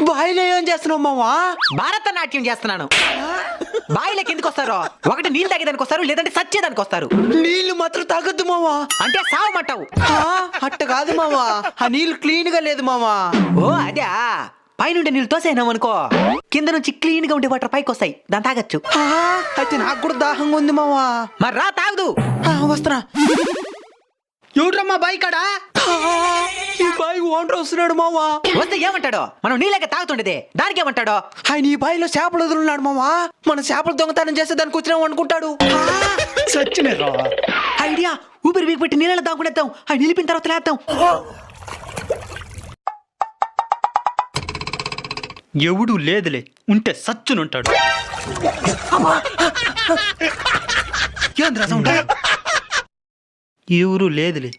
బాయిలో ఏం చేస్తున్నావు మావా? భారతనాట్యం చేస్తున్నాను. బాయిలోకి ఎందుకు వస్తారు? ఒకటి నీళ్ళు తాగేదానికి వస్తారు, లేదంటే సచ్చేదానికి వస్తారు. నీళ్లు మాత్రం తాగొద్దు మావా. అంటే సావమంటావు? అట్ట కాదు మావా, ఆ నీళ్లు క్లీన్ గా లేదు మావా. ఓ అదే, పైనుండి నీళ్ళు తోసేనాం అనుకో, కింద నుంచి క్లీన్ గా ఉండే వాటర్ పైకి వస్తాయి, దాన్ని తాగొచ్చు. అయితే నాకు కూడా దాహంగా ఉంది మావా. మరి రా తాగదు. వస్తున్నా. ఎవడ్రమ్మా బాయి కాడా? ఈ బాయి ఓనర్ వస్తున్నాడు మావా. వస్తే ఏమంటాడో? మనం నీళ్ళగా తాగుతుండేది, దానికి ఏమంటాడో? ఆయన ఈ బాయిలో చేపలు వదులున్నాడు మావా. మన చేపలు దొంగతనం చేస్తే దానికి వచ్చినాం అనుకుంటాడు. సచ్చినరా ఐడియా. ఊపిరి వీకి పెట్టి నీళ్ళలో దాగునేద్దాం, ఆయన నిలిపిన తర్వాత లేద్దాం. ఎవడు లేదులే, ఉంటే సచ్చునుంటాడు. ఏంద్రా సౌండ్? ఎవరు లేదులే,